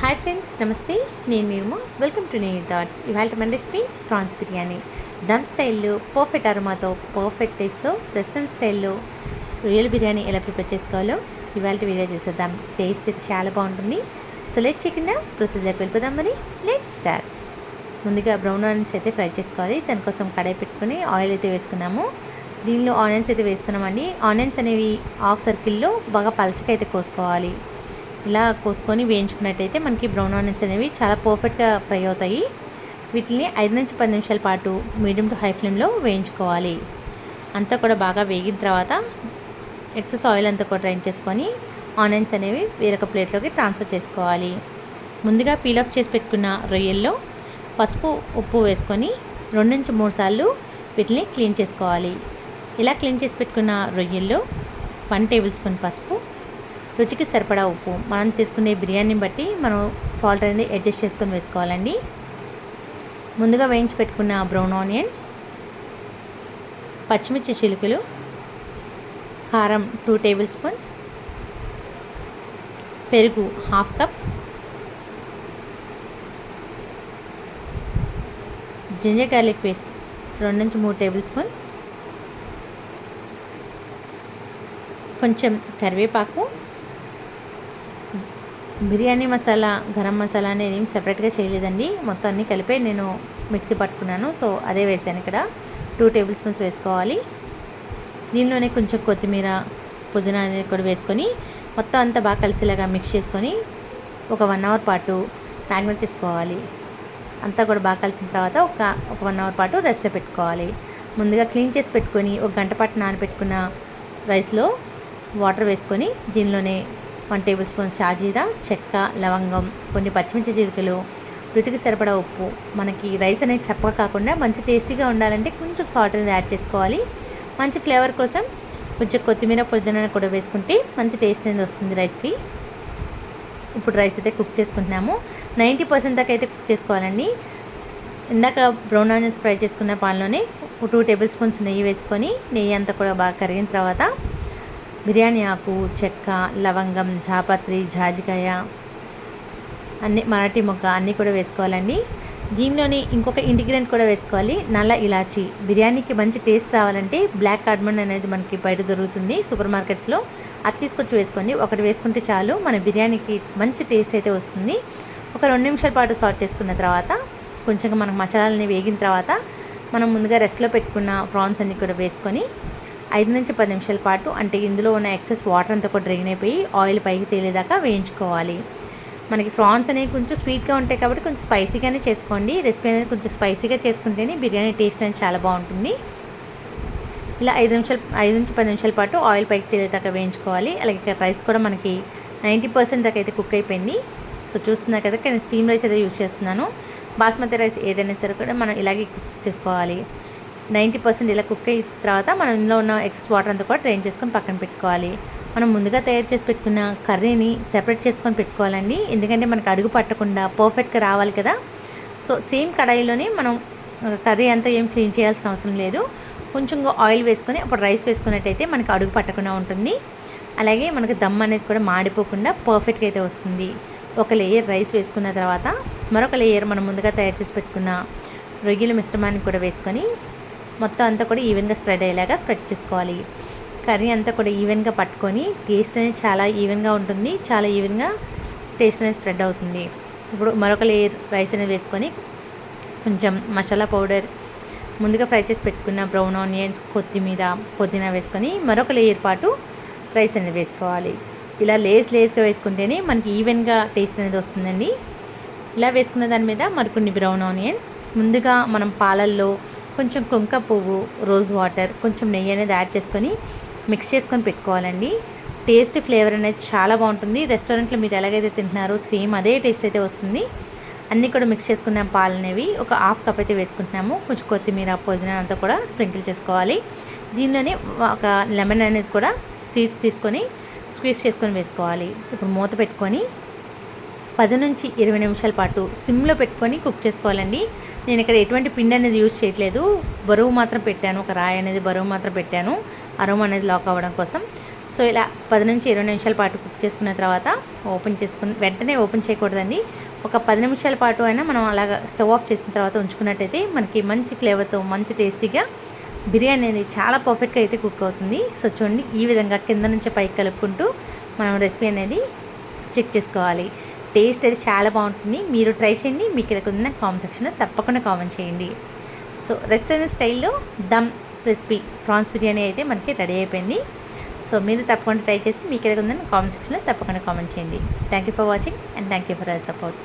Hi friends, నమస్తే. నేను మీ Uma. Welcome to నీ థాట్స్. ఇవాళ మన రెసిపీ ప్రాన్స్ బిర్యానీ. దమ్ స్టైల్లో పర్ఫెక్ట్ అరోమాతో, పర్ఫెక్ట్ టేస్ట్తో రెస్టారెంట్ స్టైల్లో రియల్ బిర్యానీ ఎలా ప్రిపేర్ చేసుకోవాలో ఇవాళ వీడియో చేసేద్దాం. టేస్ట్ అయితే చాలా బాగుంటుంది. సో లేట్ చేయకుండా ప్రొసీజర్కి వెళ్ళిపోదాం. మరి లెట్ స్టార్ట్. ముందుగా బ్రౌన్ ఆనియన్స్ అయితే ఫ్రై చేసుకోవాలి. దానికోసం కడాయి పెట్టుకొని ఆయిల్ అయితే వేసుకున్నాము. దీనిలో ఆనియన్స్ అయితే వేస్తున్నామండి. ఆనియన్స్ అనేవి హాఫ్ సర్కిల్లో బాగా పలచగా అయితే కోసుకోవాలి. ఇలా కోసుకొని వేయించుకున్నట్టయితే మనకి బ్రౌన్ ఆనియన్స్ అనేవి చాలా పర్ఫెక్ట్గా ఫ్రై అవుతాయి. వీటిని 5 నుంచి 10 నిమిషాల పాటు మీడియం టు హై ఫ్లేమ్లో వేయించుకోవాలి. అంతా కూడా బాగా వేగిన తర్వాత ఎక్సెస్ ఆయిల్ అంతా కూడా డ్రైన్ చేసుకొని ఆనియన్స్ అనేవి వేరొక ప్లేట్లోకి ట్రాన్స్ఫర్ చేసుకోవాలి. ముందుగా పీల్ ఆఫ్ చేసి పెట్టుకున్న రొయ్యల్లో పసుపు, ఉప్పు వేసుకొని 2 నుంచి 3 సార్లు వీటిని క్లీన్ చేసుకోవాలి. ఇలా క్లీన్ చేసి పెట్టుకున్న రొయ్యల్లో 1 టేబుల్ స్పూన్ పసుపు, రుచికి సరిపడా ఉప్పు, మనం చేసుకునే బిర్యానీని బట్టి మనం సాల్ట్ అనేది అడ్జస్ట్ చేసుకొని వేసుకోవాలండి. ముందుగా వేయించి పెట్టుకున్న బ్రౌన్ ఆనియన్స్, పచ్చిమిర్చి చిలుకలు, కారం 2 టేబుల్ స్పూన్స్, పెరుగు 1/2 కప్, జింజర్ గార్లిక్ పేస్ట్ 2 నుంచి 3 టేబుల్ స్పూన్స్, కొంచెం కరివేపాకు, బిర్యానీ మసాలా, గరం మసాలా అనేది ఏం సెపరేట్గా చేయలేదండి. మొత్తం అన్నీ కలిపి నేను మిక్సీ పట్టుకున్నాను. సో అదే వేసాను. ఇక్కడ 2 టేబుల్ స్పూన్స్ వేసుకోవాలి. దీనిలోనే కొంచెం కొత్తిమీర, పుదీనా అనేది కూడా వేసుకొని మొత్తం అంతా బాగా కలిసేలాగా మిక్స్ చేసుకొని ఒక 1 అవర్ పాటు మ్యాగ్నేట్ చేసుకోవాలి. అంతా కూడా బాగా కలిసిన తర్వాత ఒక 1 అవర్ పాటు రెస్ట్లో పెట్టుకోవాలి. ముందుగా క్లీన్ చేసి పెట్టుకొని 1 గంట పాటు నానబెట్టుకున్న రైస్లో వాటర్ వేసుకొని దీనిలోనే 1 టేబుల్ స్పూన్ షాజీరా, చెక్క, లవంగం, కొన్ని పచ్చిమిర్చి చిలుకలు, రుచికి సరిపడా ఉప్పు. మనకి రైస్ అనేది చప్పగా కాకుండా మంచి టేస్టీగా ఉండాలంటే కొంచెం సాల్ట్ అనేది యాడ్ చేసుకోవాలి. మంచి ఫ్లేవర్ కోసం కొంచెం కొత్తిమీర, పుదీనా కూడా వేసుకుంటే మంచి టేస్ట్ అనేది వస్తుంది రైస్కి. ఇప్పుడు రైస్ అయితే కుక్ చేసుకుంటున్నాము. 90% దాకా అయితే కుక్ చేసుకోవాలండి. ఇందాక బ్రౌన్ ఆనియన్స్ ఫ్రై చేసుకున్న పాన్లోనే 2 టేబుల్ స్పూన్స్ నెయ్యి వేసుకొని నెయ్యి అంతా కూడా బాగా కరిగిన తర్వాత బిర్యానీ ఆకు, చెక్క, లవంగం, జాపత్రి, జాజికాయ, అన్ని మరాఠీ మొగ్గ అన్నీ కూడా వేసుకోవాలండి. దీనిలోని ఇంకొక ఇంగ్రీడియంట్ కూడా వేసుకోవాలి, నల్ల ఇలాచి. బిర్యానీకి మంచి టేస్ట్ రావాలంటే బ్లాక్ కార్డమన్ అనేది మనకి బయట దొరుకుతుంది సూపర్ మార్కెట్స్లో. అది తీసుకొచ్చి వేసుకోండి. ఒకటి వేసుకుంటే చాలు, మన బిర్యానీకి మంచి టేస్ట్ అయితే వస్తుంది. ఒక 2 నిమిషాల పాటు సాల్ట్ చేసుకున్న తర్వాత కొంచెం మనకు మసాలాలని వేగిన తర్వాత మనం ముందుగా రెస్ట్లో పెట్టుకున్న ప్రాన్స్ అన్నీ కూడా వేసుకొని 5 నుంచి 10 నిమిషాల పాటు, అంటే ఇందులో ఉన్న ఎక్సెస్ వాటర్ అంతా కూడా డ్రైన్ అయిపోయి ఆయిల్ పైకి తేలేదాకా వేయించుకోవాలి. మనకి ప్రాన్స్ అనేవి కొంచెం స్వీట్గా ఉంటాయి కాబట్టి కొంచెం స్పైసీగానే చేసుకోండి. రెసిపీ అనేది కొంచెం స్పైసీగా చేసుకుంటేనే బిర్యానీ టేస్ట్ అనేది చాలా బాగుంటుంది. ఇలా 5 నుంచి 10 నిమిషాల పాటు ఆయిల్ పైకి తేలేదాకా వేయించుకోవాలి. అలాగే ఇక్కడ రైస్ కూడా మనకి 90% దాకా అయితే కుక్ అయిపోయింది. సో చూస్తున్నారు కదా, నేను స్టీమ్ రైస్ అయితే యూస్ చేస్తున్నాను. బాస్మతి రైస్ ఏదైనా సరే కూడా మనం ఇలాగే కుక్ చేసుకోవాలి. 90% ఇలా కుక్ అయిన తర్వాత మనం ఇందులో ఉన్న ఎక్సెస్ వాటర్ అంతా కూడా డ్రైన్ చేసుకొని పక్కన పెట్టుకోవాలి. మనం ముందుగా తయారు చేసి పెట్టుకున్న కర్రీని సెపరేట్ చేసుకొని పెట్టుకోవాలండి. ఎందుకంటే మనకు అడుగు పట్టకుండా పర్ఫెక్ట్గా రావాలి కదా. సో సేమ్ కడాయిలోనే మనం కర్రీ అంతా ఏం క్లీన్ చేయాల్సిన అవసరం లేదు. కొంచెం ఆయిల్ వేసుకొని అప్పుడు రైస్ వేసుకున్నట్టయితే మనకు అడుగు పట్టకుండా ఉంటుంది. అలాగే మనకు దమ్ అనేది కూడా మాడిపోకుండా పర్ఫెక్ట్గా అయితే వస్తుంది. ఒక లేయర్ రైస్ వేసుకున్న తర్వాత మరొక లేయర్ మనం ముందుగా తయారు చేసి పెట్టుకున్న రొయ్యల మిశ్రమాన్ని కూడా వేసుకొని మొత్తం అంతా కూడా ఈవెన్గా స్ప్రెడ్ అయ్యేలాగా స్ప్రెడ్ చేసుకోవాలి. కర్రీ అంతా కూడా ఈవెన్గా పట్టుకొని టేస్ట్ అనేది చాలా ఈవెన్గా ఉంటుంది. చాలా ఈవెన్గా టేస్ట్ అనేది స్ప్రెడ్ అవుతుంది. ఇప్పుడు మరొక లేయర్ రైస్ అనేది వేసుకొని కొంచెం మసాలా పౌడర్, ముందుగా ఫ్రై చేసి పెట్టుకున్న బ్రౌన్ ఆనియన్స్, కొత్తిమీర, పుదీనా వేసుకొని మరొక లేయర్ పాటు రైస్ అనేది వేసుకోవాలి. ఇలా లేయర్స్గా వేసుకుంటేనే మనకి ఈవెన్గా టేస్ట్ అనేది వస్తుందండి. ఇలా వేసుకున్న దాని మీద మరికొన్ని బ్రౌన్ ఆనియన్స్, ముందుగా మనం పాలల్లో కొంచెం కుంక పువ్వు, రోజ్ వాటర్, కొంచెం నెయ్యి అనేది యాడ్ చేసుకొని మిక్స్ చేసుకొని పెట్టుకోవాలండి. టేస్ట్, ఫ్లేవర్ అనేది చాలా బాగుంటుంది. రెస్టారెంట్లో మీరు ఎలాగైతే తింటున్నారో సేమ్ అదే టేస్ట్ అయితే వస్తుంది. అన్నీ కూడా మిక్స్ చేసుకున్నాం. పాలు అనేవి ఒక 1/2 కప్ అయితే వేసుకుంటున్నాము. కొంచెం కొత్తిమీర, పుదీనా అంతా కూడా స్ప్రింకిల్ చేసుకోవాలి. దీనిలోనే ఒక లెమన్ అనేది కూడా సీడ్స్ తీసుకొని స్క్వీజ్ చేసుకొని వేసుకోవాలి. ఇప్పుడు మూత పెట్టుకొని 10 నుంచి 20 నిమిషాల పాటు సిమ్లో పెట్టుకొని కుక్ చేసుకోవాలండి. నేను ఇక్కడ ఎటువంటి పిండి అనేది యూజ్ చేయట్లేదు, బరువు మాత్రం పెట్టాను. ఒక రాయి అనేది బరువు మాత్రం పెట్టాను, అరోమా అనేది లాక్ అవ్వడం కోసం. సో ఇలా 10 నుంచి 20 నిమిషాల పాటు కుక్ చేసుకున్న తర్వాత వెంటనే ఓపెన్ చేయకూడదండి. ఒక 10 నిమిషాల పాటు అయినా మనం అలాగా స్టవ్ ఆఫ్ చేసిన తర్వాత ఉంచుకున్నట్టయితే మనకి మంచి ఫ్లేవర్తో మంచి టేస్టీగా బిర్యానీ అనేది చాలా పర్ఫెక్ట్గా అయితే కుక్ అవుతుంది. సో చూడండి, ఈ విధంగా కింద నుంచి పైకి కలుపుకుంటూ మనం రెసిపీ అనేది చెక్ చేసుకోవాలి. టేస్ట్ అయితే చాలా బాగుంటుంది. మీరు ట్రై చేయండి. మీకు ఇక్కడ ఉన్న కామెంట్ సెక్షన్లో తప్పకుండా కామెంట్ చేయండి. సో రెస్టారెంట్ స్టైల్లో దమ్ రెసిపీ ప్రాన్స్ బిర్యానీ అయితే మనకి రెడీ అయిపోయింది. సో మీరు తప్పకుండా ట్రై చేసి మీకు ఇక్కడ ఉందని కామెంట్ సెక్షన్లో తప్పకుండా కామెంట్ చేయండి. Thank you for watching and thank you for our support.